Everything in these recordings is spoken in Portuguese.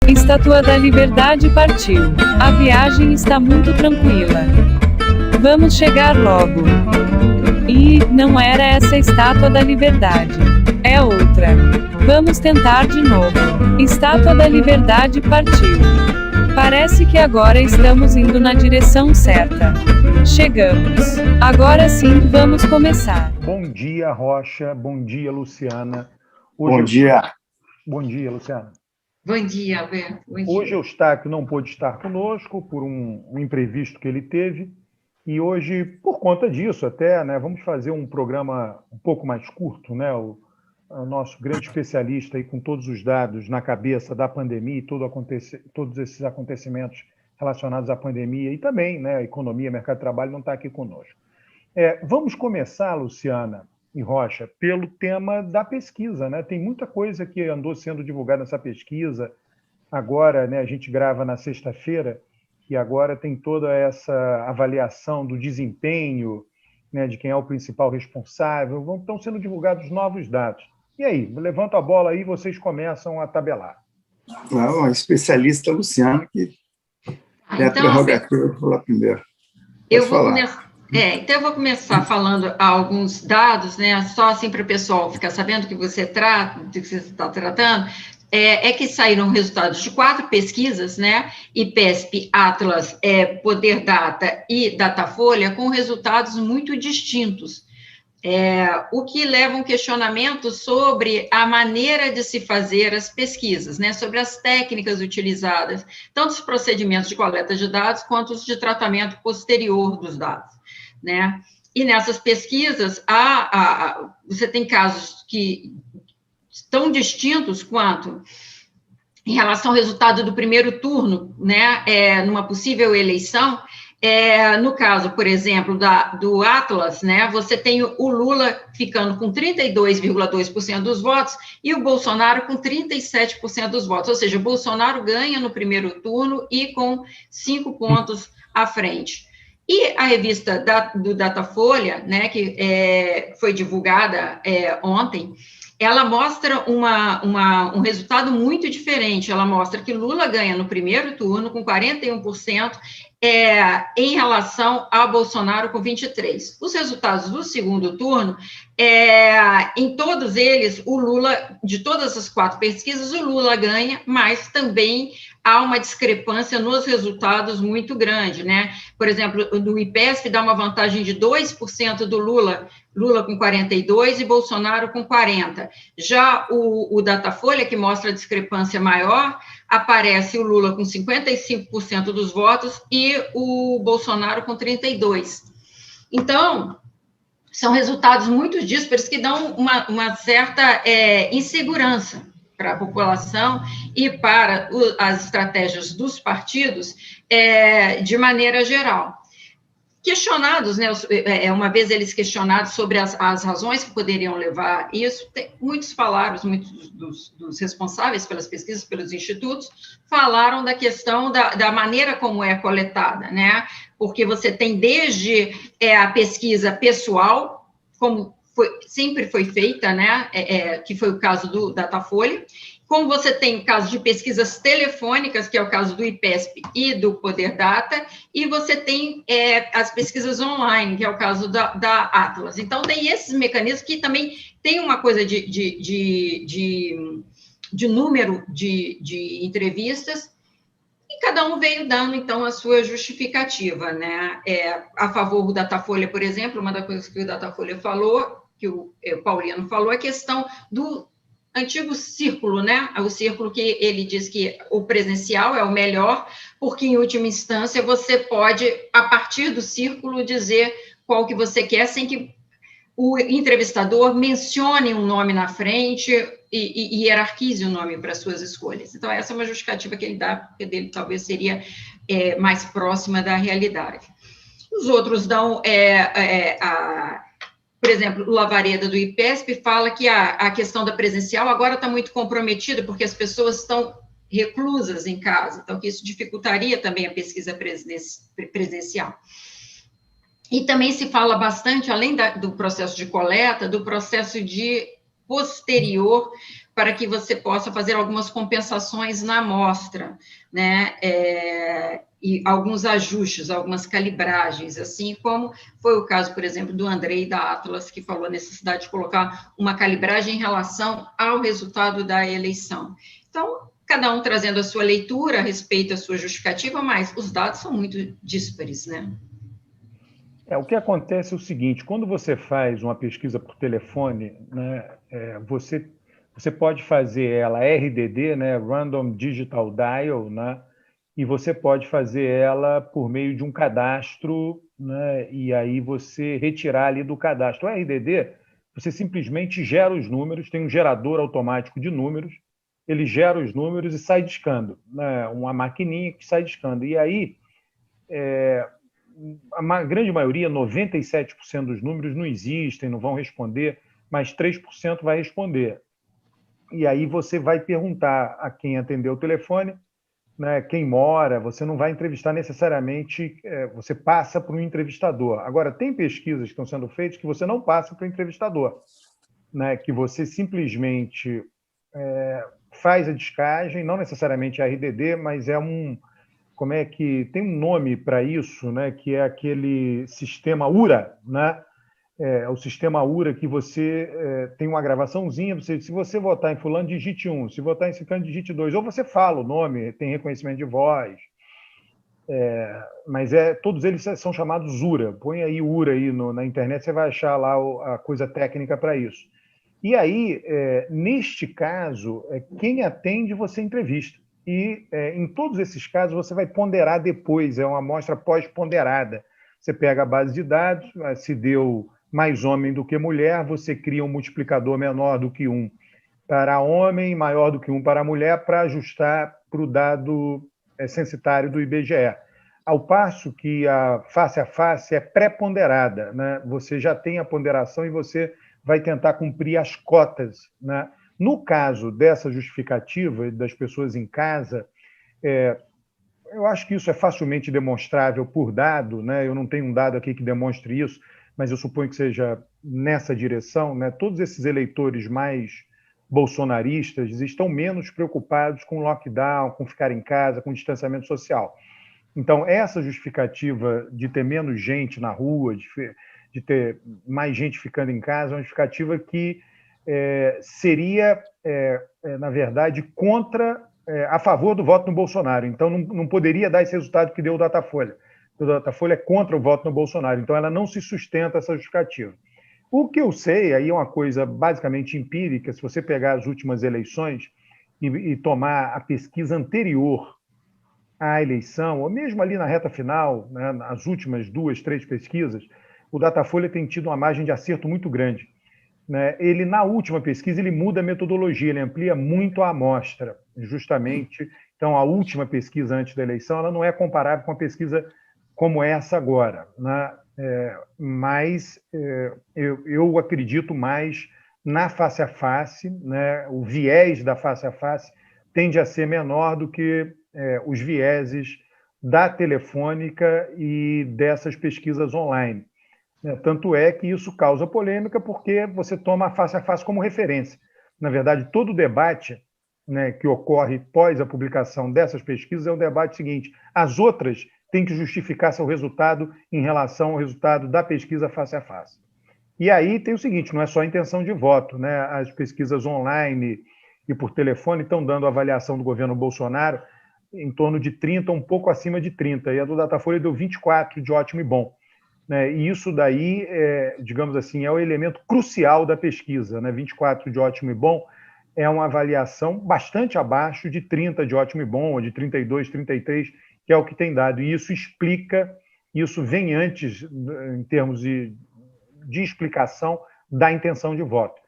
Estátua da Liberdade partiu. A viagem está muito tranquila. Vamos chegar logo. E não era essa a Estátua da Liberdade. É outra. Vamos tentar de novo. Estátua da Liberdade partiu. Parece que agora estamos indo na direção certa. Chegamos. Agora sim, vamos começar. Bom dia, Rocha. Bom dia, Luciana. Bom dia. Bom dia, Luciana. Bom dia, Alberto. Bom dia. Hoje Eustáquio não pôde estar conosco por um imprevisto que ele teve. E hoje, por conta disso até, né, vamos fazer um programa um pouco mais curto, né? O nosso grande especialista aí com todos os dados na cabeça da pandemia e todos esses acontecimentos relacionados à pandemia e também, né, a economia, mercado de trabalho, não está aqui conosco. Vamos começar, Luciana e Rocha, pelo tema da pesquisa, né? Tem muita coisa que andou sendo divulgada nessa pesquisa. Agora, né, a gente grava na sexta-feira, e agora tem toda essa avaliação do desempenho, né, de quem é o principal responsável. Estão sendo divulgados novos dados. E aí, levanta a bola aí e vocês começam a tabelar. Não, a especialista Luciana, que é a prerrogativa de falar primeiro. Então eu vou começar falando alguns dados, né, só assim para o pessoal ficar sabendo do que você está tratando, que saíram resultados de 4 pesquisas, né, IPESP, Atlas, Poder Data e Datafolha, com resultados muito distintos. O que leva um questionamento sobre a maneira de se fazer as pesquisas, né, sobre as técnicas utilizadas, tanto os procedimentos de coleta de dados, quanto os de tratamento posterior dos dados, né, e nessas pesquisas, você tem casos que tão distintos quanto em relação ao resultado do primeiro turno, né, numa possível eleição. No caso, por exemplo, do Atlas, né, você tem o Lula ficando com 32,2% dos votos e o Bolsonaro com 37% dos votos, ou seja, o Bolsonaro ganha no primeiro turno e com 5 pontos à frente. E a revista do Datafolha, né, que foi divulgada ontem, ela mostra um resultado muito diferente. Ela mostra que Lula ganha no primeiro turno com 41%, em relação a Bolsonaro com 23%. Os resultados do segundo turno, em todos eles, o Lula, de todas as 4 pesquisas, o Lula ganha, mas também há uma discrepância nos resultados muito grande, né? Por exemplo, do IPESP dá uma vantagem de 2% do Lula com 42% e Bolsonaro com 40%. Já o Datafolha, que mostra a discrepância maior, aparece o Lula com 55% dos votos e o Bolsonaro com 32%. Então, são resultados muito díspares que dão uma certa insegurança para a população e para as estratégias dos partidos de maneira geral. Questionados, né, uma vez eles questionados sobre as razões que poderiam levar isso, muitos dos responsáveis pelas pesquisas, pelos institutos, falaram da questão da maneira como é coletada, né, porque você tem desde a pesquisa pessoal, como sempre foi feita, né, que foi o caso do Datafolha, como você tem o caso de pesquisas telefônicas, que é o caso do IPESP e do Poder Data, e você tem as pesquisas online, que é o caso da Atlas. Então, tem esses mecanismos que também tem uma coisa de número de entrevistas, e cada um veio dando, então, a sua justificativa, né? A favor do Datafolha, por exemplo, uma das coisas que o Datafolha falou, que o Paulino falou, é a questão do antigo círculo, né? O círculo que ele diz que o presencial é o melhor, porque, em última instância, você pode, a partir do círculo, dizer qual que você quer, sem que o entrevistador mencione um nome na frente e hierarquize o nome para suas escolhas. Então, essa é uma justificativa que ele dá, porque dele talvez seria mais próxima da realidade. Os outros dão por exemplo, o Lavareda, do IPESP, fala que a questão da presencial agora está muito comprometida, porque as pessoas estão reclusas em casa, então que isso dificultaria também a pesquisa presencial. E também se fala bastante, além do processo de coleta, do processo de posterior para que você possa fazer algumas compensações na amostra, né? E alguns ajustes, algumas calibragens, assim como foi o caso, por exemplo, do Andrei da Atlas, que falou a necessidade de colocar uma calibragem em relação ao resultado da eleição. Então, cada um trazendo a sua leitura a respeito da sua justificativa, mas os dados são muito díspares, né? O que acontece é o seguinte, quando você faz uma pesquisa por telefone, né, você pode fazer ela RDD, né, Random Digital Dial, né, e você pode fazer ela por meio de um cadastro, né, e aí você retirar ali do cadastro. O RDD, você simplesmente gera os números, tem um gerador automático de números, ele gera os números e sai discando, né, uma maquininha que sai discando. E aí, a grande maioria, 97% dos números não existem, não vão responder, mas 3% vai responder. E aí você vai perguntar a quem atendeu o telefone, né, quem mora, você não vai entrevistar necessariamente, você passa para um entrevistador. Agora, tem pesquisas que estão sendo feitas que você não passa para o entrevistador, né, que você simplesmente faz a descagem, não necessariamente RDD, mas como é que tem um nome para isso, né, que é aquele sistema URA, né? O sistema URA que você tem uma gravaçãozinha, se você votar em fulano, digite 1, se votar em ciclano, digite 2, ou você fala o nome, tem reconhecimento de voz, mas todos eles são chamados URA. Põe aí URA aí na internet, você vai achar lá a coisa técnica para isso. E aí, neste caso, quem atende você entrevista. E em todos esses casos você vai ponderar depois, é uma amostra pós-ponderada. Você pega a base de dados, se deu mais homem do que mulher, você cria um multiplicador menor do que 1 para homem, maior do que 1 para mulher, para ajustar para o dado censitário do IBGE. Ao passo que a face é pré-ponderada, né? Você já tem a ponderação e você vai tentar cumprir as cotas, né? No caso dessa justificativa das pessoas em casa, eu acho que isso é facilmente demonstrável por dado, né? Eu não tenho um dado aqui que demonstre isso, mas eu suponho que seja nessa direção, né? Todos esses eleitores mais bolsonaristas estão menos preocupados com lockdown, com ficar em casa, com distanciamento social. Então, essa justificativa de ter menos gente na rua, de ter mais gente ficando em casa, é uma justificativa que seria, na verdade, a favor do voto no Bolsonaro. Então, não poderia dar esse resultado que deu o Datafolha. O Datafolha é contra o voto no Bolsonaro. Então, ela não se sustenta, essa justificativa. O que eu sei, aí é uma coisa basicamente empírica, se você pegar as últimas eleições e tomar a pesquisa anterior à eleição, ou mesmo ali na reta final, né, nas últimas 2, 3 pesquisas, o Datafolha tem tido uma margem de acerto muito grande. Ele, na última pesquisa, ele muda a metodologia, ele amplia muito a amostra, justamente. Então, a última pesquisa antes da eleição, ela não é comparável com a pesquisa como essa agora, né? Mas eu acredito mais na face a face, né? O viés da face a face tende a ser menor do que os vieses da telefônica e dessas pesquisas online. Tanto é que isso causa polêmica porque você toma a face como referência. Na verdade, todo o debate, né, que ocorre pós a publicação dessas pesquisas é o debate seguinte: as outras têm que justificar seu resultado em relação ao resultado da pesquisa face a face. E aí tem o seguinte, não é só a intenção de voto, né? As pesquisas online e por telefone estão dando avaliação do governo Bolsonaro em torno de 30, um pouco acima de 30, e a do Datafolha deu 24 de ótimo e bom. E isso daí, digamos assim, é o elemento crucial da pesquisa, né? 24 de ótimo e bom é uma avaliação bastante abaixo de 30 de ótimo e bom, ou de 32, 33, que é o que tem dado. E isso explica, isso vem antes, em termos de explicação, da intenção de voto.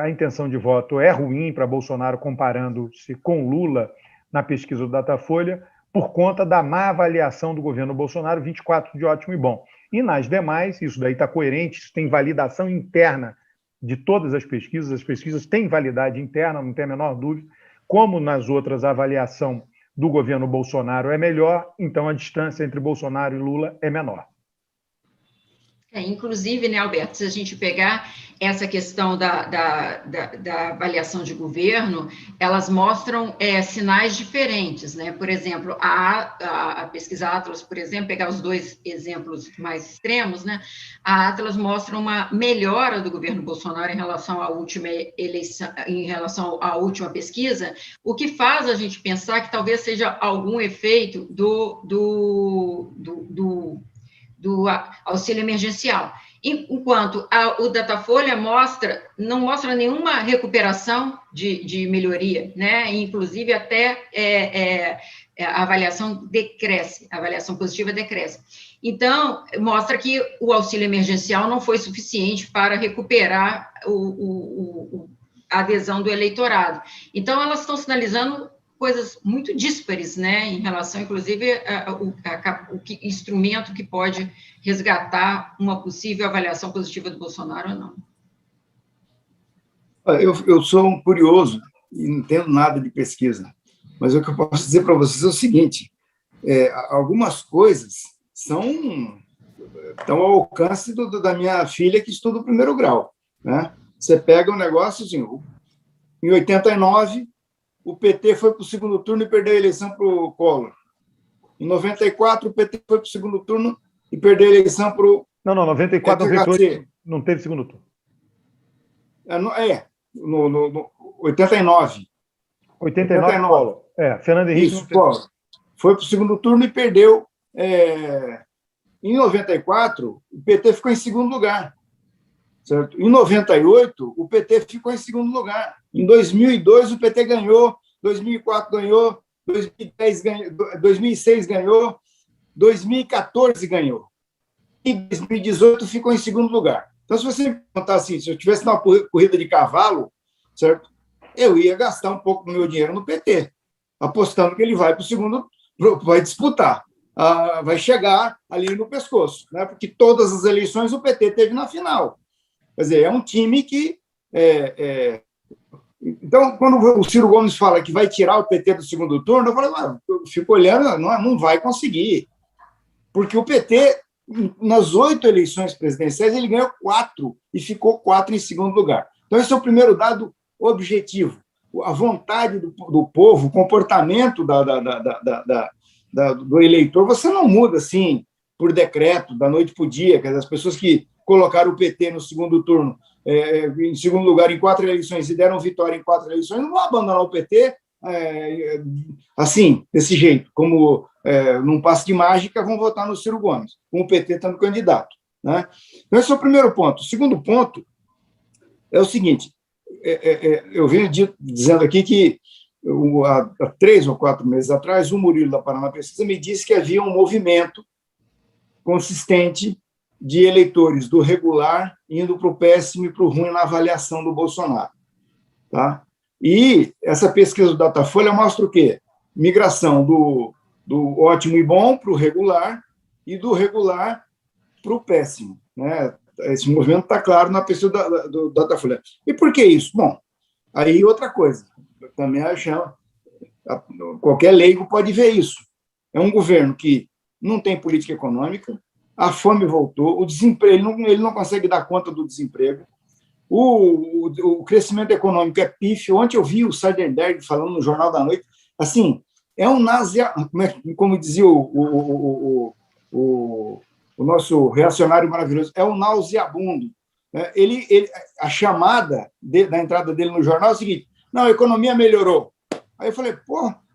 A intenção de voto é ruim para Bolsonaro comparando-se com Lula na pesquisa do Datafolha, por conta da má avaliação do governo Bolsonaro, 24 de ótimo e bom. E nas demais, isso daí está coerente, isso tem validação interna de todas as pesquisas têm validade interna, não tem a menor dúvida. Como nas outras, a avaliação do governo Bolsonaro é melhor, então a distância entre Bolsonaro e Lula é menor. Inclusive, né, Alberto, se a gente pegar essa questão da avaliação de governo, elas mostram sinais diferentes, né? Por exemplo, a pesquisa Atlas, por exemplo, pegar os dois exemplos mais extremos, né? A Atlas mostra uma melhora do governo Bolsonaro em relação à última eleição, em relação à última pesquisa, o que faz a gente pensar que talvez seja algum efeito do auxílio emergencial. Enquanto o Datafolha não mostra nenhuma recuperação de melhoria, né? Inclusive até a avaliação decresce, a avaliação positiva decresce. Então, mostra que o auxílio emergencial não foi suficiente para recuperar a adesão do eleitorado. Então, elas estão sinalizando coisas muito díspares, né, em relação, inclusive, ao instrumento que pode resgatar uma possível avaliação positiva do Bolsonaro ou não. Eu sou um curioso e não entendo nada de pesquisa, mas o que eu posso dizer para vocês é o seguinte, algumas coisas estão ao alcance da minha filha que estuda o primeiro grau, né? Você pega um negócio assim, em 89, o PT foi para o segundo turno e perdeu a eleição para o Collor. Em 94, o PT foi para o segundo turno e perdeu a eleição para o... Não, 94 não teve segundo turno. No 89. 89, Collor. Fernando Henrique. Isso, Collor. Foi para o segundo turno e perdeu. Em 94, o PT ficou em segundo lugar. Certo? Em 98, o PT ficou em segundo lugar. Em 2002, o PT ganhou, 2004 ganhou, 2010 ganhou, 2006 ganhou, 2014 ganhou. E 2018 ficou em segundo lugar. Então, se você me perguntar assim, se eu tivesse numa corrida de cavalo, certo? Eu ia gastar um pouco do meu dinheiro no PT, apostando que ele vai para o segundo, vai disputar, vai chegar ali no pescoço, né? Porque todas as eleições o PT teve na final. Quer dizer, é um time que... Então, quando o Ciro Gomes fala que vai tirar o PT do segundo turno, eu fico olhando, não vai conseguir. Porque o PT, nas 8 eleições presidenciais, ele ganhou 4 e ficou 4 em segundo lugar. Então, esse é o primeiro dado objetivo. A vontade do povo, o comportamento do eleitor, você não muda assim por decreto, da noite para o dia. Quer dizer, as pessoas que colocaram o PT no segundo turno, em segundo lugar em 4 eleições e deram vitória em 4 eleições, não vão abandonar o PT assim, desse jeito, como num passe de mágica vão votar no Ciro Gomes, com o PT estando candidato, né? Então, esse é o primeiro ponto. O segundo ponto é o seguinte, eu venho dizendo aqui que há 3 ou 4 meses atrás, o Murilo da Paraná Pesquisa me disse que havia um movimento consistente de eleitores do regular indo para o péssimo e para o ruim na avaliação do Bolsonaro. Tá? E essa pesquisa do Datafolha mostra o quê? Migração do ótimo e bom para o regular e do regular para o péssimo. Né? Esse movimento está claro na pesquisa do Datafolha. E por que isso? Bom, aí outra coisa, também achamos, qualquer leigo pode ver isso. É um governo que não tem política econômica, a fome voltou, o desemprego, ele não consegue dar conta do desemprego, o crescimento econômico é pífio. Ontem eu vi o Sardenberg falando no Jornal da Noite, assim, é um como dizia o nosso reacionário maravilhoso, é um nauseabundo. A chamada da entrada dele no jornal é o seguinte, não, a economia melhorou. Aí eu falei,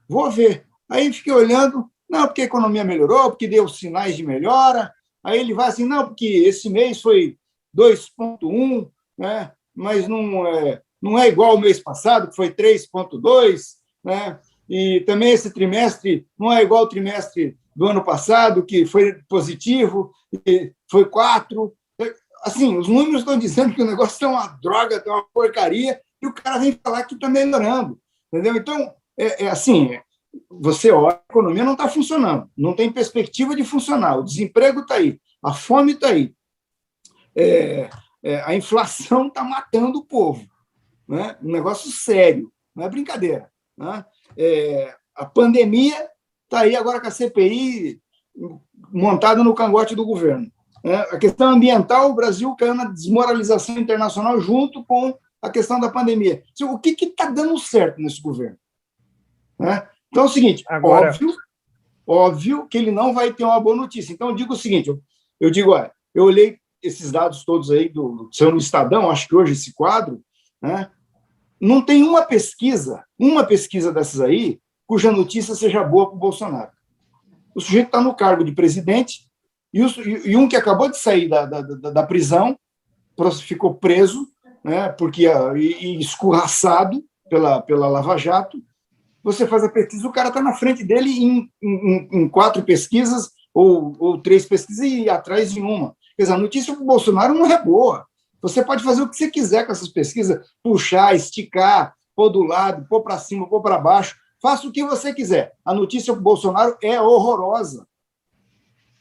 vou ver. Aí fiquei olhando, não, porque a economia melhorou, porque deu sinais de melhora. Aí ele vai assim, não, porque esse mês foi 2,1, né? Mas não é igual ao mês passado, que foi 3,2, né? E também esse trimestre não é igual ao trimestre do ano passado, que foi positivo, e foi 4. Assim, os números estão dizendo que o negócio é uma droga, é uma porcaria, e o cara vem falar que está melhorando. Entendeu? Então, assim, você olha, a economia não está funcionando, não tem perspectiva de funcionar, o desemprego está aí, a fome está aí, a inflação está matando o povo, né? Um negócio sério, não é brincadeira, né? A pandemia está aí agora com a CPI montada no cangote do governo. né? A questão ambiental, o Brasil caiu na desmoralização internacional junto com a questão da pandemia. O que está dando certo nesse governo? Né? Então é o seguinte, Agora... óbvio que ele não vai ter uma boa notícia. Então eu digo o seguinte, eu digo, olha, eu olhei esses dados todos aí, saiu no Estadão, acho que hoje esse quadro, né? Não tem uma pesquisa dessas aí, cuja notícia seja boa para o Bolsonaro. O sujeito está no cargo de presidente, e um que acabou de sair da prisão, ficou preso, né, porque escorraçado pela Lava Jato. Você faz a pesquisa, o cara está na frente dele em 4 pesquisas ou 3 pesquisas e atrás em uma. Quer dizer, a notícia para o Bolsonaro não é boa. Você pode fazer o que você quiser com essas pesquisas, puxar, esticar, pôr do lado, pôr para cima, pôr para baixo. Faça o que você quiser. A notícia para o Bolsonaro é horrorosa.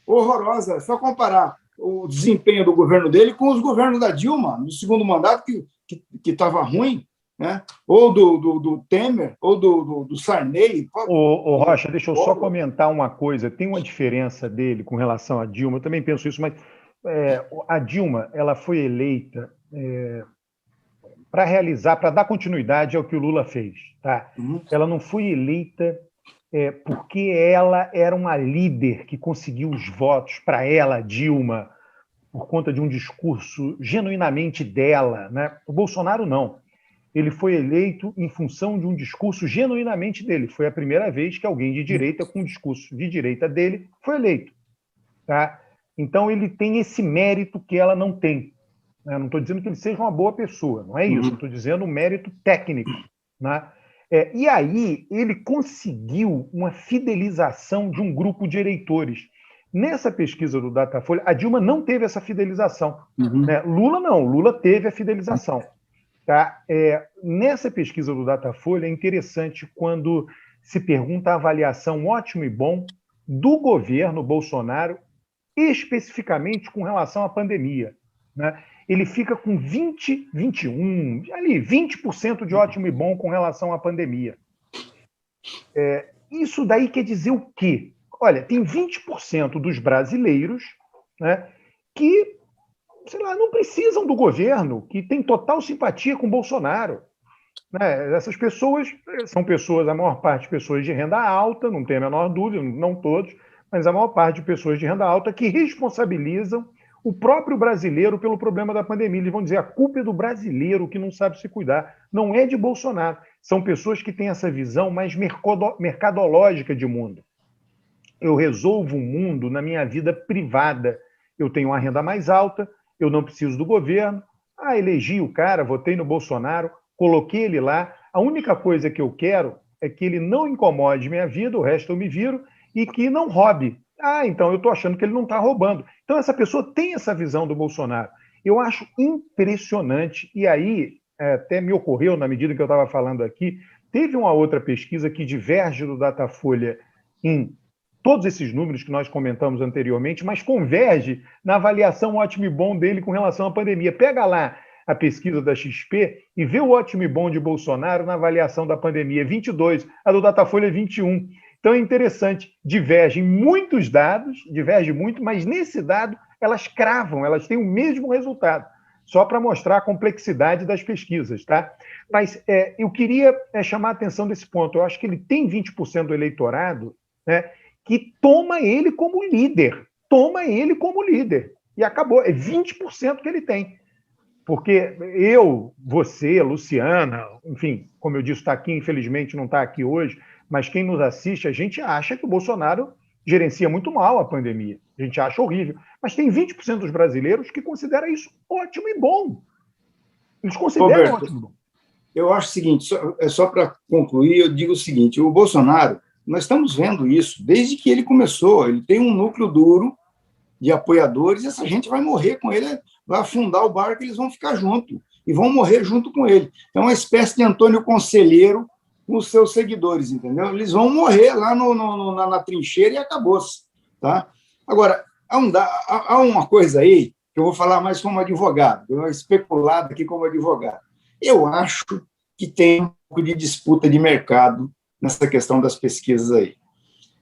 Horrorosa. É só comparar o desempenho do governo dele com os governos da Dilma, no segundo mandato, que estava ruim, né? Ou do Temer, ou do Sarney. Ô, Rocha, deixa eu só comentar uma coisa. Tem uma diferença dele com relação à Dilma, eu também penso isso, mas a Dilma ela foi eleita para dar continuidade ao que o Lula fez. Tá? Ela não foi eleita porque ela era uma líder que conseguiu os votos para ela, Dilma, por conta de um discurso genuinamente dela. Né? O Bolsonaro não. Ele foi eleito em função de um discurso genuinamente dele. Foi a primeira vez que alguém de direita, com um discurso de direita dele, foi eleito. Tá? Então, ele tem esse mérito que ela não tem. Eu não estou dizendo que ele seja uma boa pessoa, não é isso. Estou dizendo um mérito técnico. Né? E aí, ele conseguiu uma fidelização de um grupo de eleitores. Nessa pesquisa do Datafolha, a Dilma não teve essa fidelização. Né? Lula não, Lula teve a fidelização. Tá? Nessa pesquisa do Datafolha é interessante quando se pergunta a avaliação ótimo e bom do governo Bolsonaro, especificamente com relação à pandemia. Né? Ele fica com 20% de ótimo e bom com relação à pandemia. Isso daí quer dizer o quê? Olha, tem 20% dos brasileiros, né, que sei lá, não precisam do governo, que tem total simpatia com Bolsonaro. Né? Essas pessoas são pessoas, a maior parte, pessoas de renda alta, não tem a menor dúvida, não todos, mas a maior parte de pessoas de renda alta que responsabilizam o próprio brasileiro pelo problema da pandemia. Eles vão dizer, a culpa é do brasileiro que não sabe se cuidar, não é de Bolsonaro. São pessoas que têm essa visão mais mercadológica de mundo. Eu resolvo o mundo na minha vida privada. Eu tenho uma renda mais alta, eu não preciso do governo. Elegi o cara, votei no Bolsonaro, coloquei ele lá. A única coisa que eu quero é que ele não incomode minha vida, o resto eu me viro, e que não roube. Então eu estou achando que ele não está roubando. Então essa pessoa tem essa visão do Bolsonaro. Eu acho impressionante, e aí até me ocorreu, na medida que eu estava falando aqui, teve uma outra pesquisa que diverge do Datafolha em todos esses números que nós comentamos anteriormente, mas converge na avaliação ótimo e bom dele com relação à pandemia. Pega lá a pesquisa da XP e vê o ótimo e bom de Bolsonaro na avaliação da pandemia, 22, a do Datafolha 21. Então é interessante, divergem muitos dados, diverge muito, mas nesse dado elas cravam, elas têm o mesmo resultado, só para mostrar a complexidade das pesquisas. Tá? Mas eu queria chamar a atenção desse ponto. Eu acho que ele tem 20% do eleitorado, né, que toma ele como líder. E acabou. É 20% que ele tem. Porque eu, você, Luciana, enfim, como eu disse, está aqui, infelizmente não está aqui hoje, mas quem nos assiste, a gente acha que o Bolsonaro gerencia muito mal a pandemia. A gente acha horrível. Mas tem 20% dos brasileiros que consideram isso ótimo e bom. Eles consideram Roberto, ótimo e bom. Eu acho o seguinte, só para concluir, eu digo o seguinte, o Bolsonaro, nós estamos vendo isso desde que ele começou. Ele tem um núcleo duro de apoiadores e essa gente vai morrer com ele, vai afundar o barco e eles vão ficar junto e vão morrer junto com ele. É uma espécie de Antônio Conselheiro com os seus seguidores, entendeu? Eles vão morrer lá na trincheira e acabou-se. Tá? Agora, há uma coisa aí que eu vou falar mais como advogado, eu vou especular aqui como advogado. Eu acho que tem um pouco de disputa de mercado nessa questão das pesquisas aí.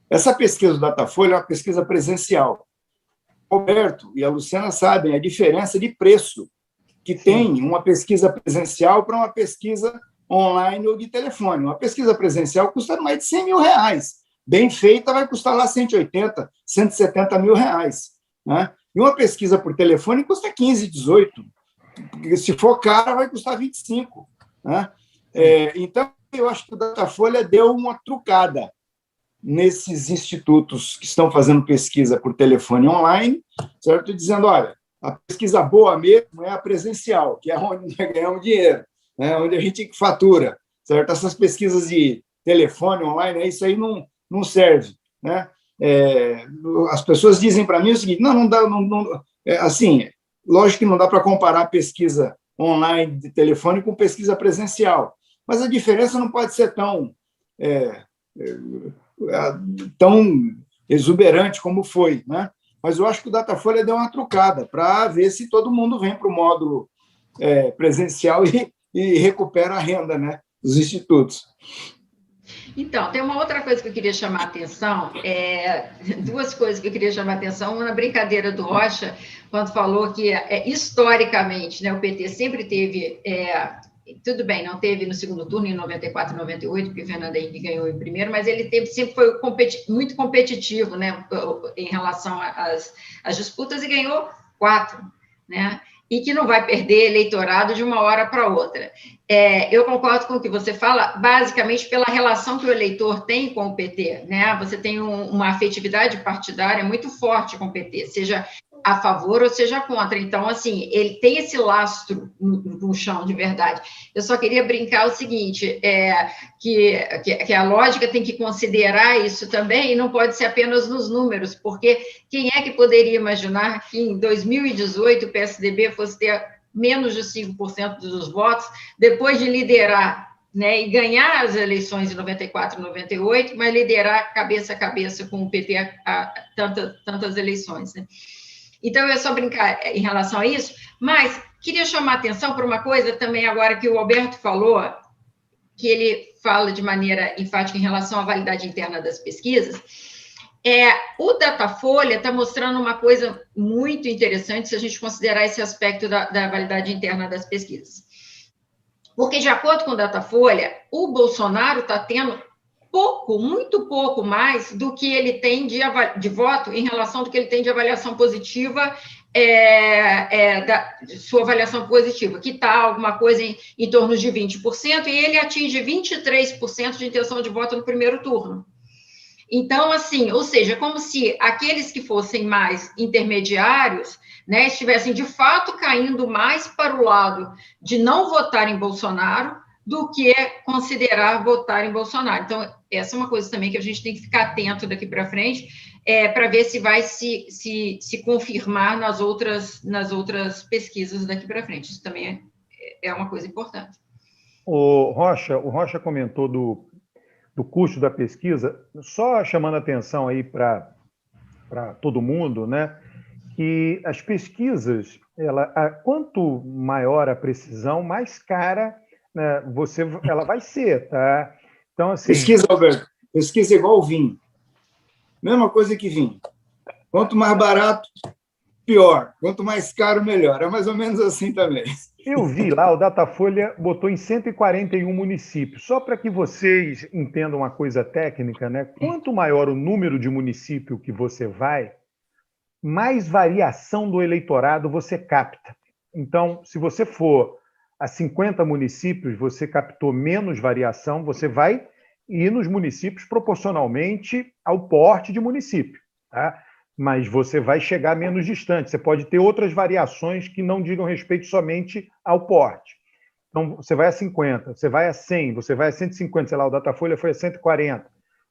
Essa pesquisa do Datafolha é uma pesquisa presencial. Roberto e a Luciana sabem a diferença de preço que tem uma pesquisa presencial para uma pesquisa online ou de telefone. Uma pesquisa presencial custa mais de 100 mil reais. Bem feita vai custar lá 180, 170 mil reais. Né? E uma pesquisa por telefone custa 15, 18. Se for cara, vai custar 25. Né? Então, eu acho que o Datafolha deu uma trucada nesses institutos que estão fazendo pesquisa por telefone online, certo? Dizendo, olha, a pesquisa boa mesmo é a presencial, que é onde nós ganhamos dinheiro, né? Onde a gente fatura, certo? Essas pesquisas de telefone online, isso aí não serve, né? As pessoas dizem para mim o seguinte, não dá, assim, lógico que não dá para comparar a pesquisa online de telefone com pesquisa presencial, mas a diferença não pode ser tão exuberante como foi, né? Mas eu acho que o Datafolha deu uma trucada para ver se todo mundo vem para o módulo presencial e recupera a renda, né, dos institutos. Então, tem uma outra coisa que eu queria chamar a atenção, duas coisas que eu queria chamar a atenção. Uma na brincadeira do Rocha, quando falou que, historicamente, né, o PT sempre teve... tudo bem, não teve no segundo turno, em 94 e 98, porque o Fernando Henrique ganhou em primeiro, mas ele sempre foi muito competitivo, né, em relação às disputas, e ganhou 4, né? E que não vai perder eleitorado de uma hora para outra. Eu concordo com o que você fala, basicamente pela relação que o eleitor tem com o PT, né? Você tem uma afetividade partidária muito forte com o PT, seja a favor ou seja contra. Então, assim, ele tem esse lastro no chão, de verdade. Eu só queria brincar o seguinte, que a lógica tem que considerar isso também, e não pode ser apenas nos números, porque quem é que poderia imaginar que em 2018 o PSDB fosse ter menos de 5% dos votos, depois de liderar, né, e ganhar as eleições em 94 e 98, mas liderar cabeça a cabeça com o PT a tantas eleições, né? Então, eu ia só brincar em relação a isso, mas queria chamar a atenção para uma coisa também agora que o Alberto falou, que ele fala de maneira enfática em relação à validade interna das pesquisas. O Datafolha está mostrando uma coisa muito interessante se a gente considerar esse aspecto da validade interna das pesquisas. Porque, de acordo com o Datafolha, o Bolsonaro está tendo muito pouco mais do que ele tem de voto em relação do que ele tem de avaliação positiva, de sua avaliação positiva, que está alguma coisa em torno de 20%, e ele atinge 23% de intenção de voto no primeiro turno. Então, assim, ou seja, como se aqueles que fossem mais intermediários, né, estivessem, de fato, caindo mais para o lado de não votar em Bolsonaro do que considerar votar em Bolsonaro. Então, essa é uma coisa também que a gente tem que ficar atento daqui para frente, para ver se vai se confirmar nas outras pesquisas daqui para frente. Isso também é uma coisa importante. O Rocha comentou do custo da pesquisa, só chamando a atenção aí para todo mundo, né, que as pesquisas, quanto maior a precisão, mais cara, né, ela vai ser, tá? Então, assim... Pesquisa, Alberto, pesquisa igual vinho. Mesma coisa que vinho. Quanto mais barato, pior. Quanto mais caro, melhor. É mais ou menos assim também. Eu vi lá, o Datafolha botou em 141 municípios. Só para que vocês entendam uma coisa técnica, né? Quanto maior o número de município que você vai, mais variação do eleitorado você capta. Então, se você for a 50 municípios, você captou menos variação, você vai ir nos municípios proporcionalmente ao porte de município, tá? Mas você vai chegar menos distante. Você pode ter outras variações que não digam respeito somente ao porte. Então, você vai a 50, você vai a 100, você vai a 150, sei lá, o Datafolha foi a 140.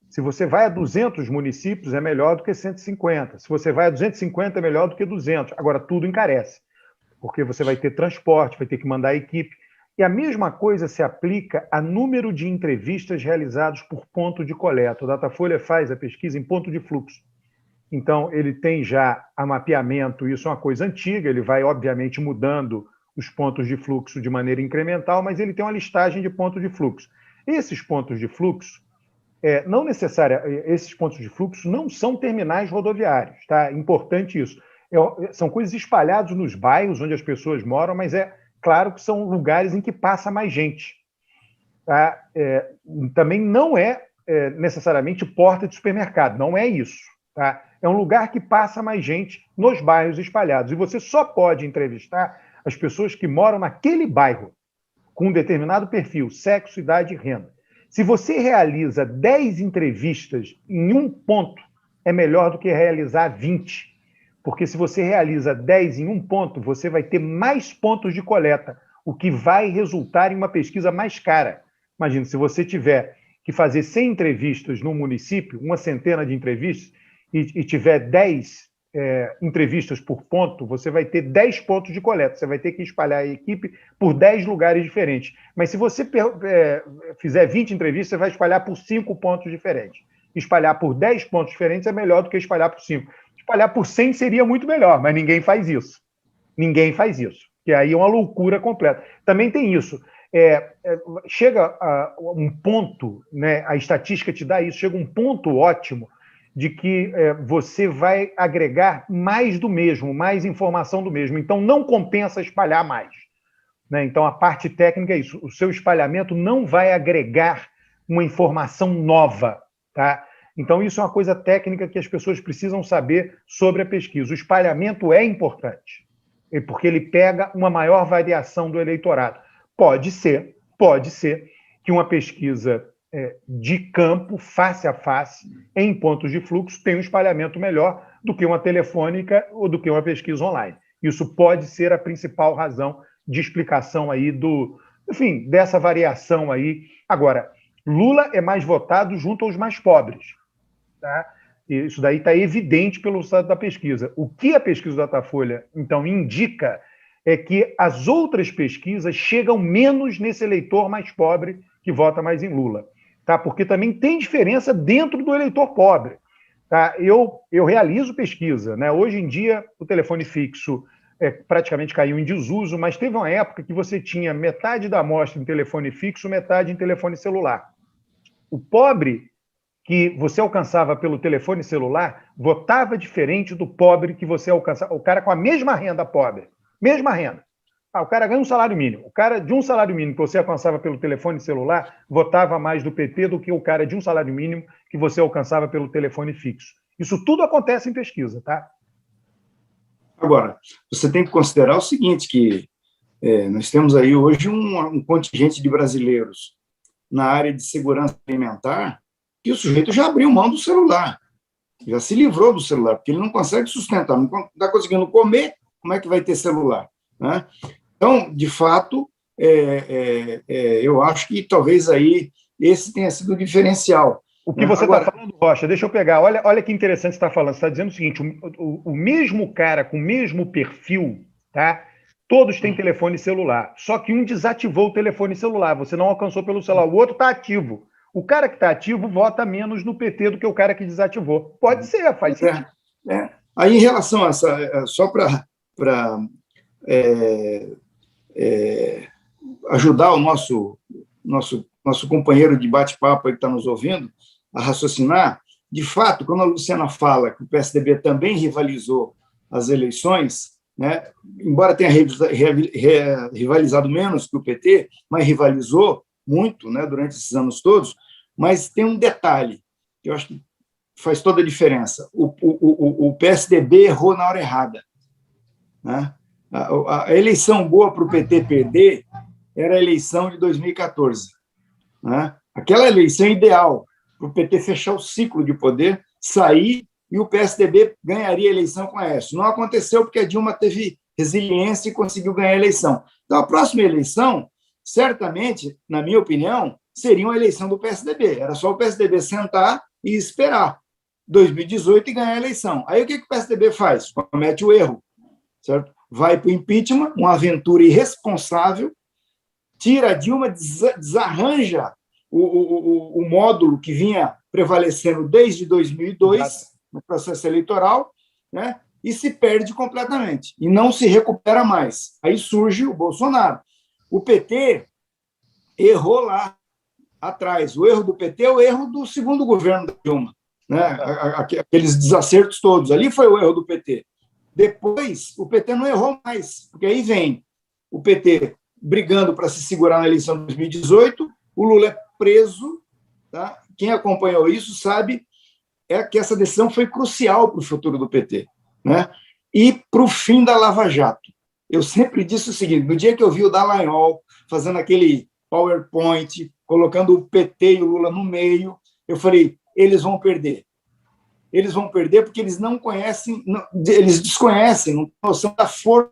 Se você vai a 200 municípios, é melhor do que 150. Se você vai a 250, é melhor do que 200. Agora, tudo encarece, porque você vai ter transporte, vai ter que mandar a equipe. E a mesma coisa se aplica a número de entrevistas realizadas por ponto de coleta. O Datafolha faz a pesquisa em ponto de fluxo. Então, ele tem já a mapeamento, isso é uma coisa antiga, ele vai, obviamente, mudando os pontos de fluxo de maneira incremental, mas ele tem uma listagem de pontos de fluxo. Esses pontos de fluxo, esses pontos de fluxo não são terminais rodoviários, tá? Importante isso. são coisas espalhadas nos bairros onde as pessoas moram, mas é claro que são lugares em que passa mais gente. Tá? Também não é necessariamente porta de supermercado, não é isso. Tá? É um lugar que passa mais gente nos bairros espalhados. E você só pode entrevistar as pessoas que moram naquele bairro, com um determinado perfil, sexo, idade e renda. Se você realiza 10 entrevistas em um ponto, é melhor do que realizar 20. Porque se você realiza 10 em um ponto, você vai ter mais pontos de coleta, o que vai resultar em uma pesquisa mais cara. Imagina, se você tiver que fazer 100 entrevistas no município, uma centena de entrevistas, e tiver 10 entrevistas por ponto, você vai ter 10 pontos de coleta. Você vai ter que espalhar a equipe por 10 lugares diferentes. Mas se você fizer 20 entrevistas, você vai espalhar por 5 pontos diferentes. Espalhar por 10 pontos diferentes é melhor do que espalhar por 5. Espalhar por 100 seria muito melhor, mas ninguém faz isso. Ninguém faz isso. Que aí é uma loucura completa. Também tem isso. Chega a um ponto, né, a estatística te dá isso, chega um ponto ótimo de que você vai agregar mais do mesmo, mais informação do mesmo. Então, não compensa espalhar mais. Né? Então, a parte técnica é isso. O seu espalhamento não vai agregar uma informação nova. Tá? Então, isso é uma coisa técnica que as pessoas precisam saber sobre a pesquisa. O espalhamento é importante, porque ele pega uma maior variação do eleitorado. Pode ser que uma pesquisa de campo, face a face, em pontos de fluxo, tenha um espalhamento melhor do que uma telefônica ou do que uma pesquisa online. Isso pode ser a principal razão de explicação aí dessa variação aí. Agora, Lula é mais votado junto aos mais pobres. Tá? Isso daí está evidente pelo resultado da pesquisa. O que a pesquisa do Datafolha, então, indica é que as outras pesquisas chegam menos nesse eleitor mais pobre que vota mais em Lula. Tá? Porque também tem diferença dentro do eleitor pobre. Tá? Eu realizo pesquisa. Né? Hoje em dia, o telefone fixo praticamente caiu em desuso, mas teve uma época que você tinha metade da amostra em telefone fixo, metade em telefone celular. O pobre que você alcançava pelo telefone celular votava diferente do pobre que você alcançava. O cara com a mesma renda pobre, mesma renda. O cara ganha um salário mínimo. O cara de um salário mínimo que você alcançava pelo telefone celular votava mais do PT do que o cara de um salário mínimo que você alcançava pelo telefone fixo. Isso tudo acontece em pesquisa, tá? Agora, você tem que considerar o seguinte, que nós temos aí hoje um contingente de brasileiros na área de segurança alimentar que o sujeito já abriu mão do celular, já se livrou do celular, porque ele não consegue sustentar, não está conseguindo comer, como é que vai ter celular? Né? Então, de fato, eu acho que talvez aí esse tenha sido o diferencial. O que você está falando, Rocha, deixa eu pegar. Olha que interessante você está falando. Você está dizendo o seguinte: o mesmo cara com o mesmo perfil, tá? Todos têm telefone celular, só que um desativou o telefone celular, você não alcançou pelo celular, o outro está ativo. O cara que está ativo vota menos no PT do que o cara que desativou. Pode ser, faz sentido. Aí, em relação a essa, só para ajudar o nosso companheiro de bate-papo que está nos ouvindo a raciocinar, de fato, quando a Luciana fala que o PSDB também rivalizou as eleições, né, embora tenha rivalizado menos que o PT, mas rivalizou muito, né, durante esses anos todos, mas tem um detalhe que eu acho que faz toda a diferença. O PSDB errou na hora errada. Né? A eleição boa para o PT perder era a eleição de 2014. Né? Aquela eleição ideal para o PT fechar o ciclo de poder, sair e o PSDB ganharia a eleição com a Aécio. Não aconteceu porque a Dilma teve resiliência e conseguiu ganhar a eleição. Então, a próxima eleição, certamente, na minha opinião, seria uma eleição do PSDB. Era só o PSDB sentar e esperar 2018 e ganhar a eleição. Aí o que o PSDB faz? Comete o erro, certo? Vai para o impeachment, uma aventura irresponsável, tira a Dilma, desarranja o módulo que vinha prevalecendo desde 2002, no processo eleitoral, né? E se perde completamente, e não se recupera mais. Aí surge o Bolsonaro. O PT errou lá atrás. O erro do PT é o erro do segundo governo da Dilma. Né? Aqueles desacertos todos. Ali foi o erro do PT. Depois, o PT não errou mais, porque aí vem o PT brigando para se segurar na eleição de 2018, o Lula é preso, tá? Quem acompanhou isso sabe que essa decisão foi crucial para o futuro do PT, né? E para o fim da Lava Jato. Eu sempre disse o seguinte, no dia que eu vi o Dallagnol fazendo aquele PowerPoint, colocando o PT e o Lula no meio, eu falei, eles vão perder. Eles vão perder porque eles não conhecem, eles desconhecem, não têm noção da força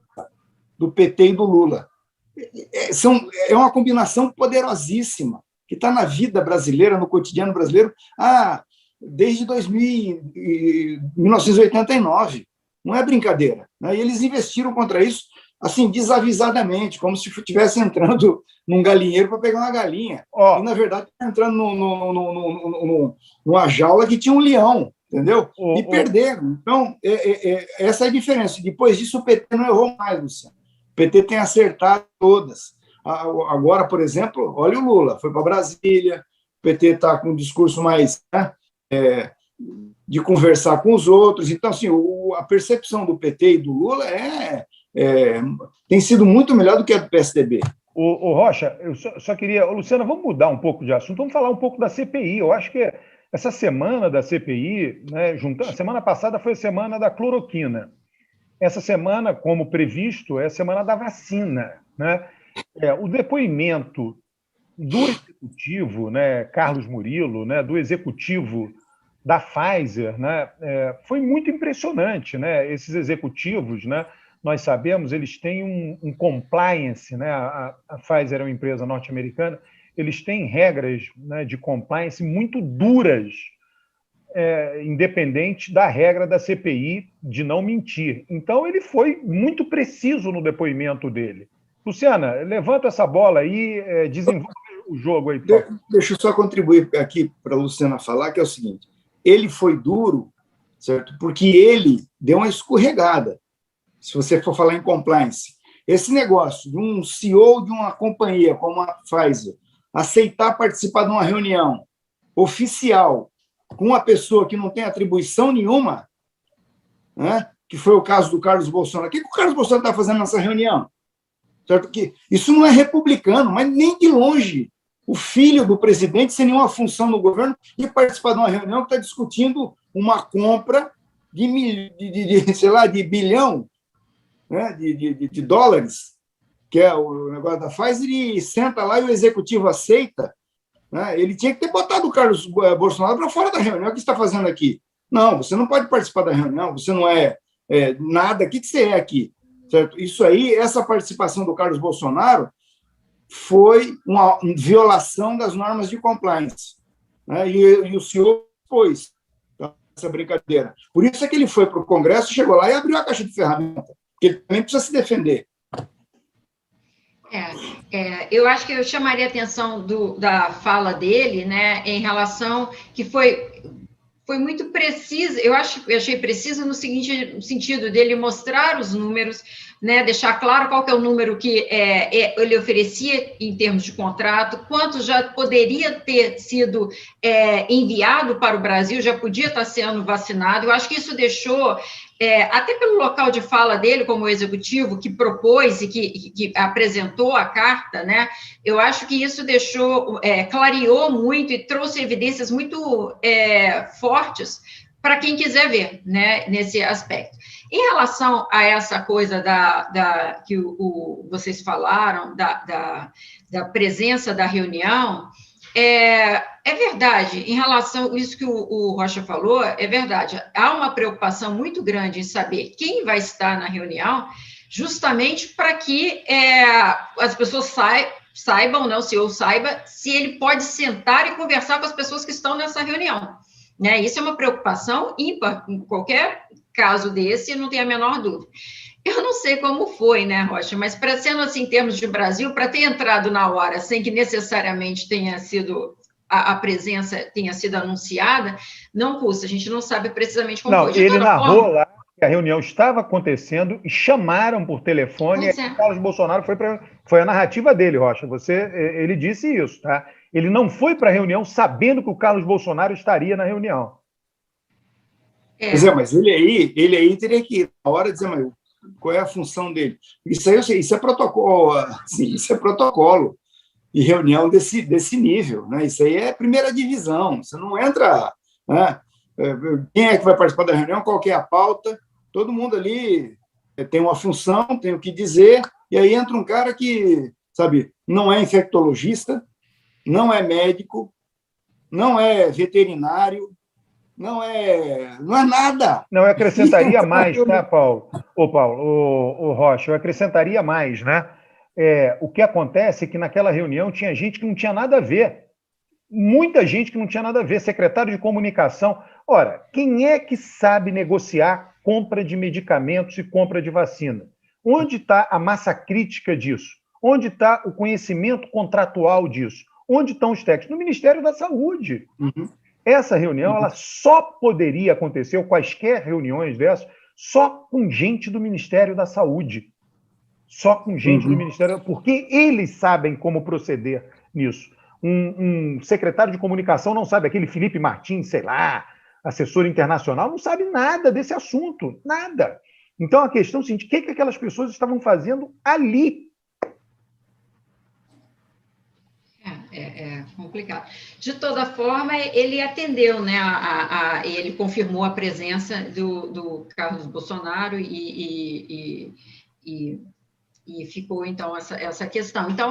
do PT e do Lula. É uma combinação poderosíssima que está na vida brasileira, no cotidiano brasileiro, desde 1989. Não é brincadeira, né? E eles investiram contra isso assim, desavisadamente, como se estivesse entrando num galinheiro para pegar uma galinha. E, na verdade, entrando numa jaula que tinha um leão, entendeu? E perderam. Então, essa é a diferença. Depois disso, o PT não errou mais, Luciano. O PT tem acertado todas. Agora, por exemplo, olha o Lula, foi para Brasília, o PT está com um discurso mais, né, de conversar com os outros. Então, assim, a percepção do PT e do Lula tem sido muito melhor do que a do PSDB. O Rocha, eu só queria... Luciana, vamos mudar um pouco de assunto, vamos falar um pouco da CPI. Eu acho que essa semana da CPI, né, a semana passada foi a semana da cloroquina. Essa semana, como previsto, é a semana da vacina, né? O depoimento do executivo, né, Carlos Murilo, né, do executivo da Pfizer, né, foi muito impressionante, né? Esses executivos, né, nós sabemos, eles têm um compliance, né? A Pfizer é uma empresa norte-americana, eles têm regras, né, de compliance muito duras, independente da regra da CPI de não mentir. Então, ele foi muito preciso no depoimento dele. Luciana, levanta essa bola aí, desenvolve o jogo aí. Deixa eu só contribuir aqui para a Luciana falar, que é o seguinte, ele foi duro, certo? Porque ele deu uma escorregada. Se você for falar em compliance, esse negócio de um CEO de uma companhia como a Pfizer aceitar participar de uma reunião oficial com uma pessoa que não tem atribuição nenhuma, né, que foi o caso do Carlos Bolsonaro. O que o Carlos Bolsonaro está fazendo nessa reunião? Certo? Que isso não é republicano, mas nem de longe. O filho do presidente, sem nenhuma função no governo, e participar de uma reunião que está discutindo uma compra de bilhão, né, de dólares, que é o negócio da Pfizer, e senta lá e o executivo aceita, né? Ele tinha que ter botado o Carlos Bolsonaro para fora da reunião. O que você está fazendo aqui? Não, você não pode participar da reunião, você não é nada. O que você é aqui? Certo? Isso aí, essa participação do Carlos Bolsonaro foi uma violação das normas de compliance, né? E o senhor pôs essa brincadeira. Por isso é que ele foi para o Congresso, chegou lá e abriu a caixa de ferramentas, porque ele também precisa se defender. Eu acho que eu chamaria a atenção da fala dele, né, em relação que foi muito precisa. Eu achei preciso no sentido dele mostrar os números, né, deixar claro qual que é o número que ele oferecia em termos de contrato, quanto já poderia ter sido enviado para o Brasil, já podia estar sendo vacinado. Eu acho que isso deixou, até pelo local de fala dele, como executivo, que propôs e que apresentou a carta, né, eu acho que isso clareou muito e trouxe evidências muito fortes para quem quiser ver, né, nesse aspecto. Em relação a essa coisa que vocês falaram, da presença da reunião, é verdade, em relação a isso que o Rocha falou, é verdade. Há uma preocupação muito grande em saber quem vai estar na reunião, justamente para que as pessoas saibam, né, o CEO saiba, se ele pode sentar e conversar com as pessoas que estão nessa reunião. Né? Isso é uma preocupação ímpar, em qualquer caso desse, não tem a menor dúvida. Eu não sei como foi, né, Rocha, mas sendo assim, em termos de Brasil, para ter entrado na hora, sem que necessariamente tenha sido a presença tenha sido anunciada, não custa, a gente não sabe precisamente como foi. Ele narrou lá que a reunião estava acontecendo e chamaram por telefone, e o Carlos Bolsonaro foi a narrativa dele, Rocha, ele disse isso, tá? Ele não foi para a reunião sabendo que o Carlos Bolsonaro estaria na reunião. Pois é, mas ele aí teria que, na hora, dizer, mas qual é a função dele? Isso aí, isso é protocolo, assim, isso é protocolo e reunião desse nível, né? Isso aí é primeira divisão, você não entra, né? Quem é que vai participar da reunião, qual que é a pauta, todo mundo ali tem uma função, tem o que dizer, e aí entra um cara que, sabe, não é infectologista, não é médico, não é veterinário, não é nada. Não, eu acrescentaria mais, tá, Paulo? Ô, Rocha, eu acrescentaria mais, né? O que acontece é que naquela reunião tinha gente que não tinha nada a ver. Muita gente que não tinha nada a ver, secretário de comunicação. Ora, quem é que sabe negociar compra de medicamentos e compra de vacina? Onde está a massa crítica disso? Onde está o conhecimento contratual disso? Onde estão os técnicos? No Ministério da Saúde. Uhum. Essa reunião ela só poderia acontecer, ou quaisquer reuniões dessas, só com gente do Ministério da Saúde. Só com gente do Ministério, porque eles sabem como proceder nisso. Um secretário de comunicação não sabe, aquele Felipe Martins, sei lá, assessor internacional, não sabe nada desse assunto, nada. Então a questão é a seguinte: o que aquelas pessoas estavam fazendo ali? É complicado. De toda forma, ele atendeu, né? Ele confirmou a presença do Carlos Bolsonaro e ficou, então, essa questão. Então,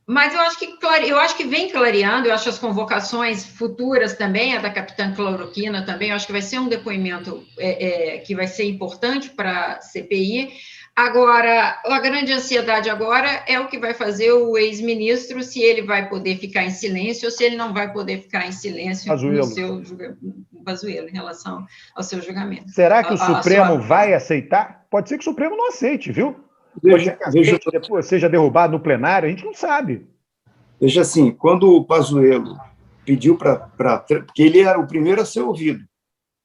mas eu acho que vem clareando, eu acho as convocações futuras também, a da capitã Cloroquina também, eu acho que vai ser um depoimento que vai ser importante para a CPI. Agora, a grande ansiedade agora é o que vai fazer o ex-ministro, se ele vai poder ficar em silêncio ou se ele não vai poder ficar em silêncio no Pazuello, em relação ao seu julgamento. Será que o Supremo vai aceitar? Pode ser que o Supremo não aceite, viu? Pode ser que depois seja derrubado no plenário, a gente não sabe. Veja assim, quando o Pazuello pediu porque ele era o primeiro a ser ouvido,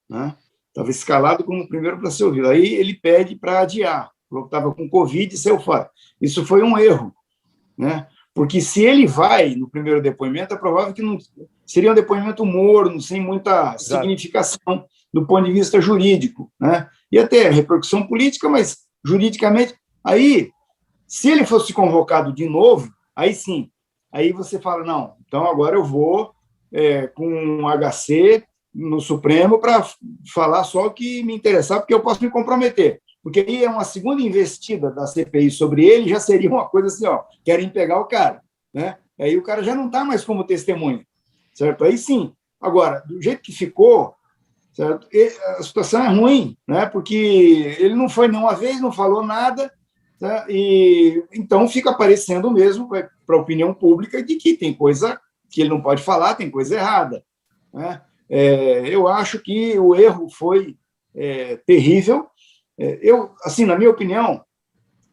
né? Estava escalado como o primeiro para ser ouvido. Aí ele pede para adiar. Falou que estava com Covid e saiu fora. Isso foi um erro, né? Porque se ele vai no primeiro depoimento, é provável que não seria um depoimento morno, sem muita significação do ponto de vista jurídico, né? E até repercussão política, mas juridicamente. Aí, se ele fosse convocado de novo, aí sim, aí você fala, não, então agora eu vou com um HC no Supremo para falar só o que me interessar, porque eu posso me comprometer. Porque aí é uma segunda investida da CPI sobre ele, já seria uma coisa assim, querem pegar o cara, né? Aí o cara já não está mais como testemunha, certo? Aí sim. Agora, do jeito que ficou, certo? A situação é ruim, né? Porque ele não foi nenhuma vez, não falou nada, tá? E então fica parecendo mesmo para a opinião pública de que tem coisa que ele não pode falar, tem coisa errada, né? Eu acho que o erro foi terrível. Assim, na minha opinião,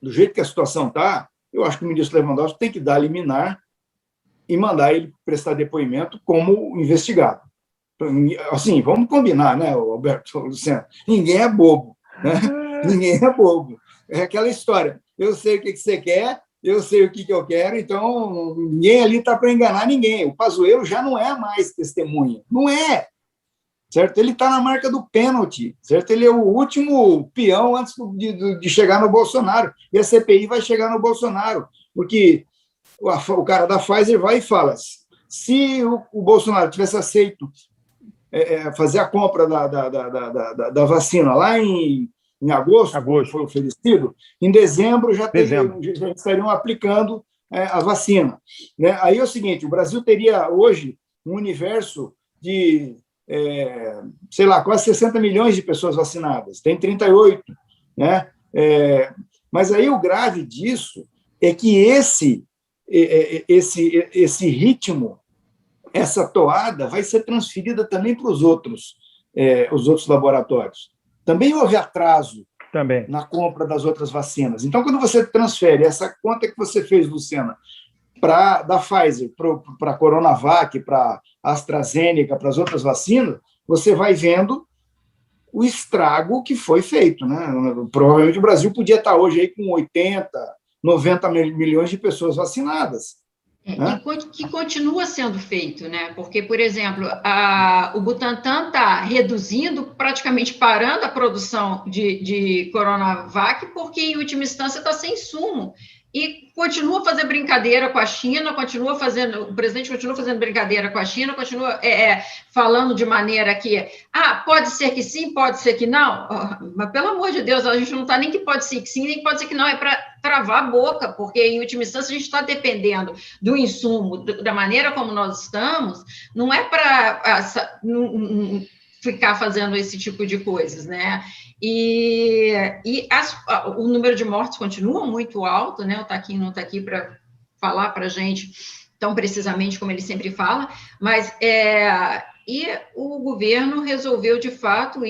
do jeito que a situação está, eu acho que o ministro Lewandowski tem que dar liminar e mandar ele prestar depoimento como investigado. Assim, vamos combinar, né, Alberto, Luciano? Ninguém é bobo, né? Ninguém é bobo. É aquela história. Eu sei o que você quer, eu sei o que eu quero, então ninguém ali está para enganar ninguém. O Pazuello já não é mais testemunha. Não é. Certo? Ele está na marca do pênalti, certo? Ele é o último peão antes de chegar no Bolsonaro, e a CPI vai chegar no Bolsonaro, porque o cara da Pfizer vai e fala, se o Bolsonaro tivesse aceito fazer a compra da vacina lá em agosto, foi oferecido, em dezembro já estariam aplicando a vacina, né? Aí é o seguinte, o Brasil teria hoje um universo de sei lá, quase 60 milhões de pessoas vacinadas, tem 38, né? Mas aí o grave disso é que esse ritmo, essa toada vai ser transferida também para os outros laboratórios. Também houve atraso na compra das outras vacinas. Então, quando você transfere essa conta que você fez, Luciana, da Pfizer para a Coronavac, para a AstraZeneca, para as outras vacinas, você vai vendo o estrago que foi feito, né? Provavelmente o Brasil podia estar hoje aí com 80, 90 milhões de pessoas vacinadas, Né? Que continua sendo feito, né? Porque, por exemplo, o Butantan está reduzindo, praticamente parando a produção de Coronavac, porque, em última instância, está sem insumo. E continua fazendo brincadeira com a China, o presidente continua fazendo brincadeira com a China, continua falando de maneira que, pode ser que sim, pode ser que não, mas pelo amor de Deus, a gente não está nem que pode ser que sim, nem que pode ser que não, é para travar a boca, porque, em última instância, a gente está dependendo do insumo, da maneira como nós estamos, não é para ficar fazendo esse tipo de coisas, né? E o número de mortes continua muito alto, né? O Taquinho não está aqui para falar para a gente tão precisamente como ele sempre fala, mas e o governo resolveu, de fato,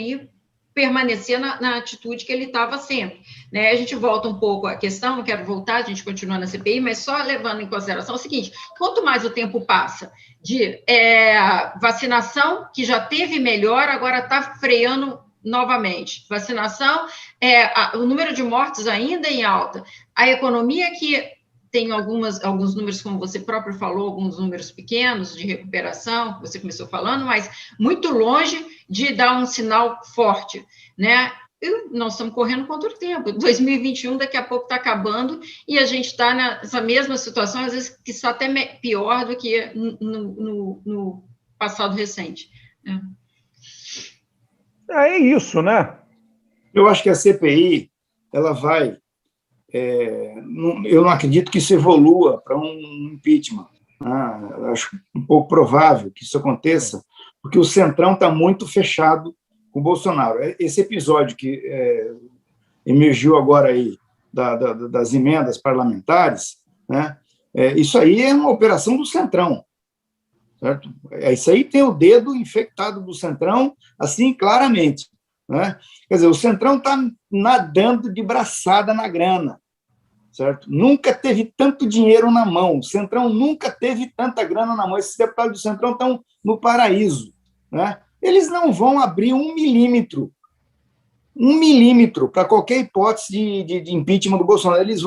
permanecer na atitude que ele estava sempre. Né? A gente volta um pouco à questão, não quero voltar, a gente continua na CPI, mas só levando em consideração o seguinte, quanto mais o tempo passa de vacinação, que já teve melhor, agora está freando novamente. Vacinação, o número de mortes ainda em alta. A economia que tem alguns números, como você próprio falou, alguns números pequenos de recuperação, que você começou falando, mas muito longe de dar um sinal forte, né? E nós estamos correndo contra o tempo. 2021 daqui a pouco está acabando e a gente está nessa mesma situação, às vezes que está até pior do que no passado recente. Né? É isso, né? Eu acho que a CPI ela vai... eu não acredito que isso evolua para um impeachment. Eu acho um pouco provável que isso aconteça, porque o Centrão está muito fechado com o Bolsonaro. Esse episódio que emergiu agora aí das emendas parlamentares, né, isso aí é uma operação do Centrão. Certo? Isso aí tem o dedo infectado do Centrão, assim, claramente. Né? Quer dizer, o Centrão está nadando de braçada na grana. Certo? Nunca teve tanto dinheiro na mão. O Centrão nunca teve tanta grana na mão. Esses deputados do Centrão estão no paraíso. Né? Eles não vão abrir 1 milímetro para qualquer hipótese de impeachment do Bolsonaro. Eles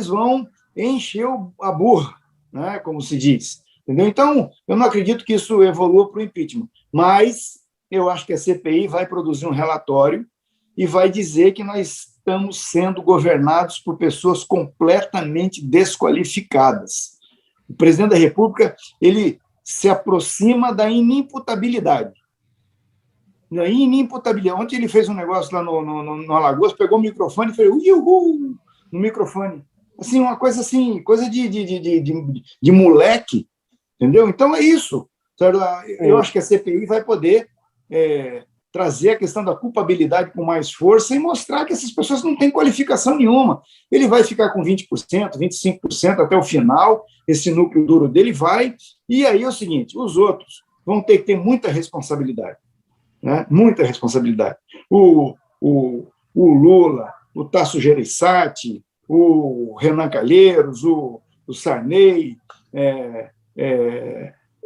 vão encher a burra, né? Como se diz. Entendeu? Então, eu não acredito que isso evolua para o impeachment, mas eu acho que a CPI vai produzir um relatório e vai dizer que nós estamos sendo governados por pessoas completamente desqualificadas. O presidente da República, ele se aproxima da inimputabilidade. Da inimputabilidade. Ontem ele fez um negócio lá no Alagoas, pegou o microfone e falou "Uhul!" no microfone. Assim, uma coisa assim, coisa de moleque, entendeu? Então é isso. Eu acho que a CPI vai poder trazer a questão da culpabilidade com mais força e mostrar que essas pessoas não têm qualificação nenhuma. Ele vai ficar com 20%, 25% até o final, esse núcleo duro dele vai, e aí é o seguinte, os outros vão ter que ter muita responsabilidade, né? Muita responsabilidade. O Lula, o Tasso Gereissati, o Renan Calheiros, o Sarney,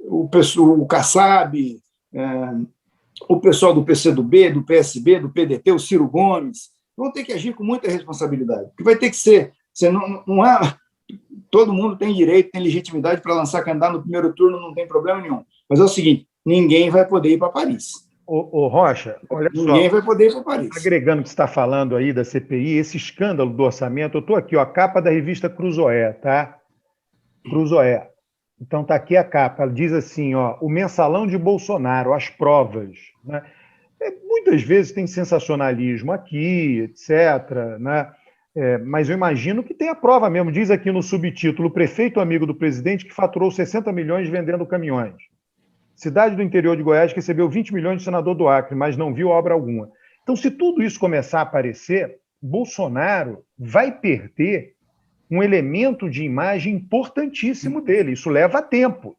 o Kassab, o pessoal do PCdoB, do PSB, do PDT, o Ciro Gomes, vão ter que agir com muita responsabilidade, porque vai ter que ser, não há, todo mundo tem direito, tem legitimidade para lançar candidato no primeiro turno, não tem problema nenhum, mas é o seguinte, ninguém vai poder ir para Paris. Ô Rocha, olha só, ninguém vai poder ir para Paris. Agregando o que você está falando aí da CPI, esse escândalo do orçamento, eu estou aqui, ó, a capa da revista Cruzoé, tá? Cruzoé. Então está aqui a capa, ela diz assim, ó, o mensalão de Bolsonaro, as provas. Né? Muitas vezes tem sensacionalismo aqui, etc., né? Mas eu imagino que tem a prova mesmo. Diz aqui no subtítulo, o prefeito amigo do presidente que faturou 60 milhões vendendo caminhões. Cidade do interior de Goiás que recebeu 20 milhões de senador do Acre, mas não viu obra alguma. Então, se tudo isso começar a aparecer, Bolsonaro vai perder um elemento de imagem importantíssimo dele. Isso leva tempo.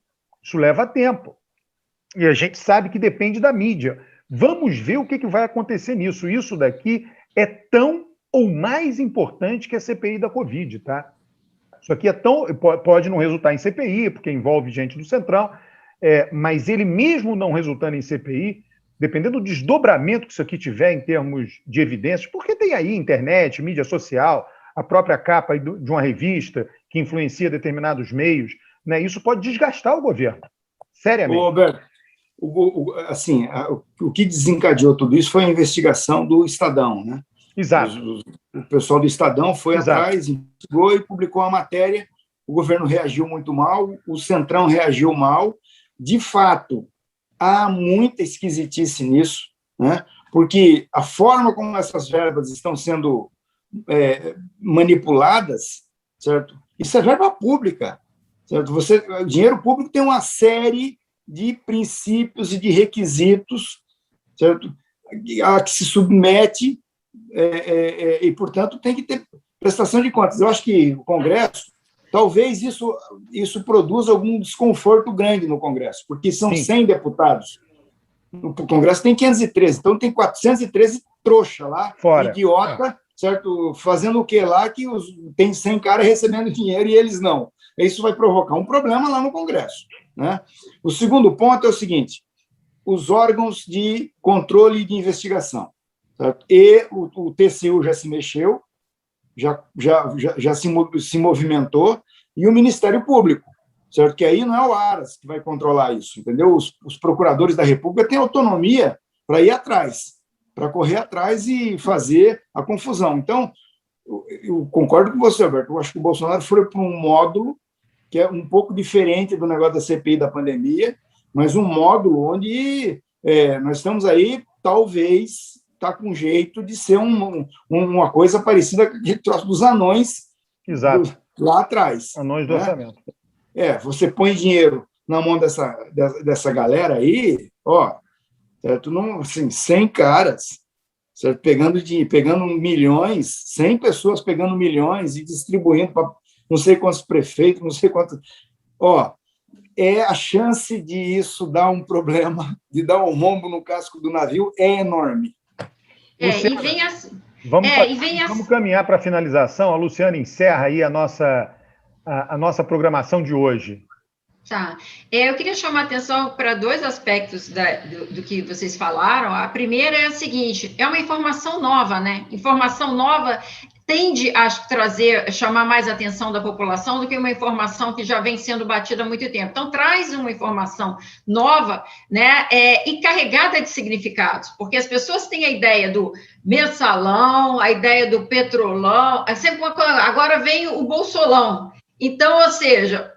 E a gente sabe que depende da mídia. Vamos ver o que vai acontecer nisso. Isso daqui é tão ou mais importante que a CPI da Covid, tá? Isso aqui pode não resultar em CPI, porque envolve gente do Centrão, mas ele mesmo não resultando em CPI, dependendo do desdobramento que isso aqui tiver em termos de evidências, porque tem aí internet, mídia social, a própria capa de uma revista que influencia determinados meios, né? Isso pode desgastar o governo, seriamente. Ô, Roberto, assim, o que desencadeou tudo isso foi a investigação do Estadão, né? Exato. O pessoal do Estadão foi Exato. atrás, investigou e publicou a matéria. O governo reagiu muito mal, o Centrão reagiu mal. De fato, há muita esquisitice nisso, né? Porque a forma como essas verbas estão sendo manipuladas, certo? Isso é verba pública, certo? O dinheiro público tem uma série de princípios e de requisitos, certo? A que se submete e, portanto, tem que ter prestação de contas. Eu acho que o Congresso, talvez isso produza algum desconforto grande no Congresso, porque são 100 deputados. O Congresso tem 513, então tem 413 trouxa lá, fora. Idiota, certo? Fazendo o quê lá que tem 100 caras recebendo dinheiro e eles não. Isso vai provocar um problema lá no Congresso, né? O segundo ponto é o seguinte: os órgãos de controle e de investigação, certo? E o TCU já se mexeu, já se movimentou, e o Ministério Público, certo? Que aí não é o Aras que vai controlar isso, entendeu? Os procuradores da República têm autonomia para ir atrás, para correr atrás e fazer a confusão. Então, eu concordo com você, Alberto. Eu acho que o Bolsonaro foi para um módulo que é um pouco diferente do negócio da CPI da pandemia, mas um módulo onde nós estamos aí, talvez, está com jeito de ser uma coisa parecida com aquele troço dos anões. Exato. Lá atrás. Anões do orçamento. Você põe dinheiro na mão dessa galera aí, certo? Não, assim, 100 caras, certo? Pegando milhões, 100 pessoas pegando milhões e distribuindo para não sei quantos prefeitos, não sei quantos... A chance de isso dar um problema, de dar um rombo no casco do navio é enorme. Vamos caminhar para a finalização. A Luciana encerra aí a nossa programação de hoje. Tá. Eu queria chamar a atenção para dois aspectos do que vocês falaram. A primeira é a seguinte: é uma informação nova, né? Informação nova tende a chamar mais atenção da população do que uma informação que já vem sendo batida há muito tempo. Então, traz uma informação nova, né, e carregada de significados, porque as pessoas têm a ideia do mensalão, a ideia do petrolão, agora vem o bolsolão. Então, ou seja,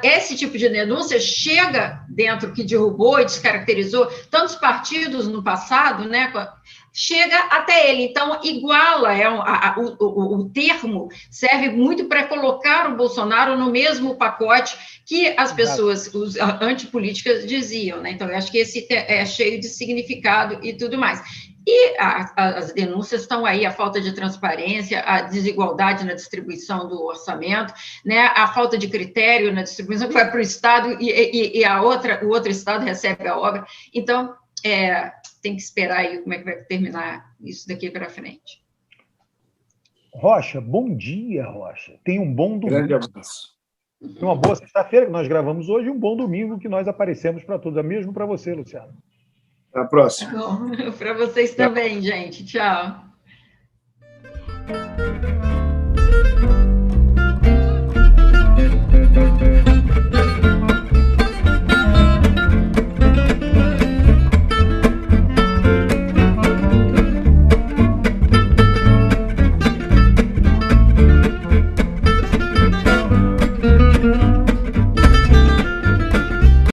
esse tipo de denúncia chega dentro, que derrubou e descaracterizou tantos partidos no passado, né, chega até ele. Então, iguala, o termo serve muito para colocar o Bolsonaro no mesmo pacote que as pessoas, os antipolíticas, diziam, né? Então, eu acho que esse é cheio de significado e tudo mais. E as denúncias estão aí: a falta de transparência, a desigualdade na distribuição do orçamento, né, a falta de critério na distribuição, que vai para o Estado e o outro Estado recebe a obra. Então, tem que esperar aí como é que vai terminar isso daqui para frente. Rocha, bom dia, Rocha. Tenha um bom domingo. Grande abraço. Uma boa sexta-feira que nós gravamos hoje e um bom domingo que nós aparecemos para todos. É mesmo para você, Luciano. Até a próxima. Para vocês também, gente. Tchau.